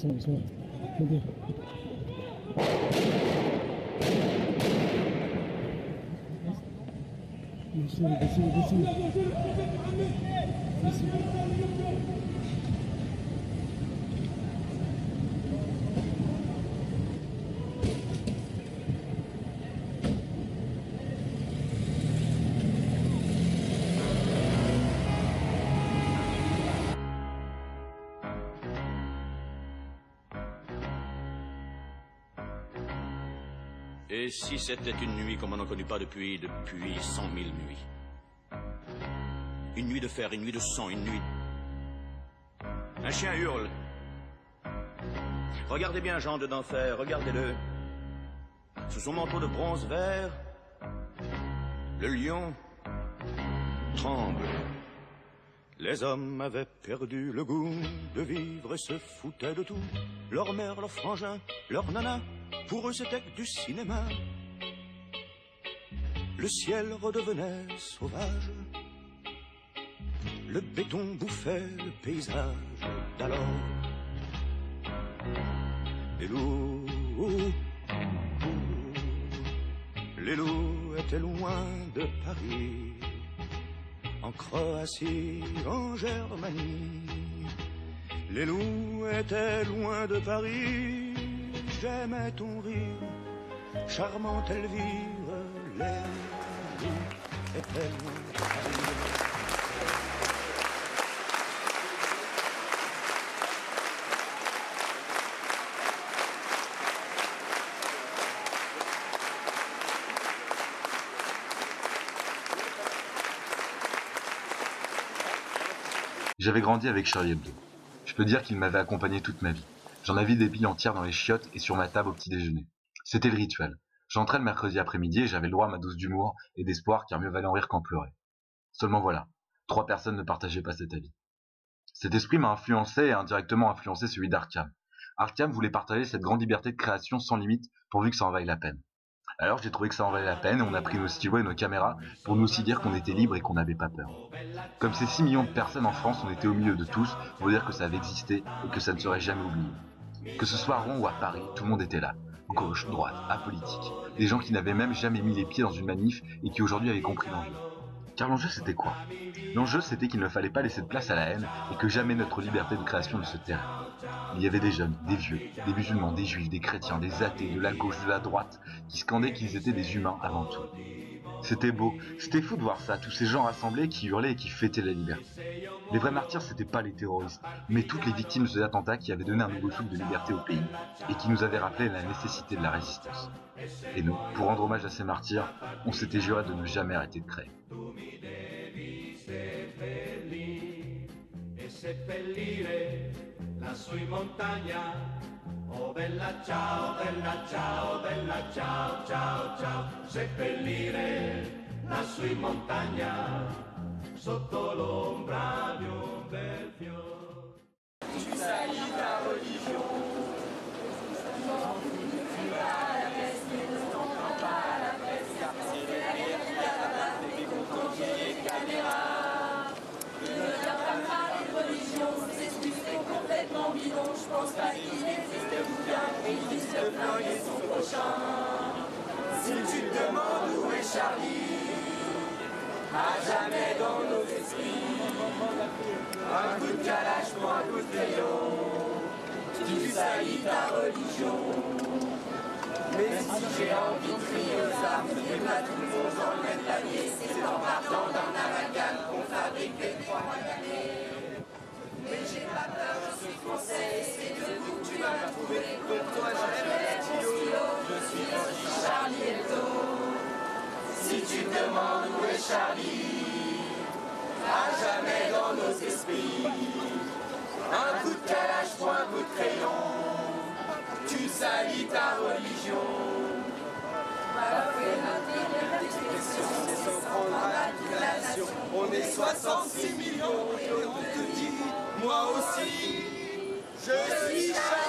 doucement. Ok. Descends. Et si c'était une nuit comme on n'en connaît pas depuis 100 000 nuits? Une nuit de fer, une nuit de sang, une nuit... Un chien hurle. Regardez bien Jean de d'Enfer, regardez-le. Sous son manteau de bronze vert, le lion tremble. Les hommes avaient perdu le goût de vivre et se foutaient de tout. Leur mère, leur frangin, leur nana, pour eux c'était que du cinéma. Le ciel redevenait sauvage. Le béton bouffait le paysage d'alors. Les loups étaient loin de Paris, en Croatie, en Germanie. Les loups étaient loin de Paris. J'aimais ton rire, charmante Elvire. Les loups étaient loin de Paris. J'avais grandi avec Charlie Hebdo. Je peux dire qu'il m'avait accompagné toute ma vie. J'en avais des billes entières dans les chiottes et sur ma table au petit déjeuner. C'était le rituel. J'entrais le mercredi après-midi et j'avais le droit à ma dose d'humour et d'espoir, car mieux valait en rire qu'en pleurer. Seulement voilà, 3 personnes ne partageaient pas cet avis. Cet esprit m'a influencé et indirectement influencé celui d'Arkham. Arkham voulait partager cette grande liberté de création sans limite, pourvu que ça en vaille la peine. Alors j'ai trouvé que ça en valait la peine et on a pris nos stylos et nos caméras pour nous aussi dire qu'on était libre et qu'on n'avait pas peur. Comme ces 6 millions de personnes en France, on était au milieu de tous pour dire que ça avait existé et que ça ne serait jamais oublié. Que ce soit à Rouen ou à Paris, tout le monde était là. Gauche, droite, apolitique. Des gens qui n'avaient même jamais mis les pieds dans une manif et qui aujourd'hui avaient compris l'enjeu. Car l'enjeu c'était quoi? L'enjeu c'était qu'il ne fallait pas laisser de place à la haine et que jamais notre liberté de création ne se tairait. Il y avait des jeunes, des vieux, des musulmans, des juifs, des chrétiens, des athées, de la gauche, de la droite, qui scandaient qu'ils étaient des humains avant tout. C'était beau, c'était fou de voir ça, tous ces gens rassemblés qui hurlaient et qui fêtaient la liberté. Les vrais martyrs, c'était pas les terroristes, mais toutes les victimes de ces attentats qui avaient donné un nouveau souffle de liberté au pays et qui nous avaient rappelé la nécessité de la résistance. Et nous, pour rendre hommage à ces martyrs, on s'était juré de ne jamais arrêter de créer. Lassù in montagna, oh bella ciao, ciao, ciao, ciao, seppellire lassù in montagna, sotto l'ombra di un bel fiore. Tu salis ta religion, tu vas à la messe, mais ne t'entends pas à la presse, car c'est la guerre qui a la base, t'es content qu'il y ait caméra. Ne viens pas me parler de religion, c'est complètement bidon, je pense pas qu'il existe bien, qu'il puisse le flinguer son prochain. Si tu te demandes où est Charlie, à jamais dans nos esprits, un coup de calage pour un coup de crayon, tu salis ta religion. Mais si j'ai envie de crier aux armes, et pas tout le monde dans le même panier, c'est en partant d'un amalgame qu'on fabrique les 3 années. Mais j'ai pas peur, je suis français, c'est de vous que tu vas me trouver. Pour toi, je lève mon stylo, je suis aussi Charlie Hebdo. Si tu te demandes où est Charlie, à jamais dans nos esprits, un coup de calage pour un coup de crayon, tu salis ta religion. Bafouer notre expression, c'est sans prendre à la nation. On est 66 millions et on te dit, moi aussi, je suis Charlie.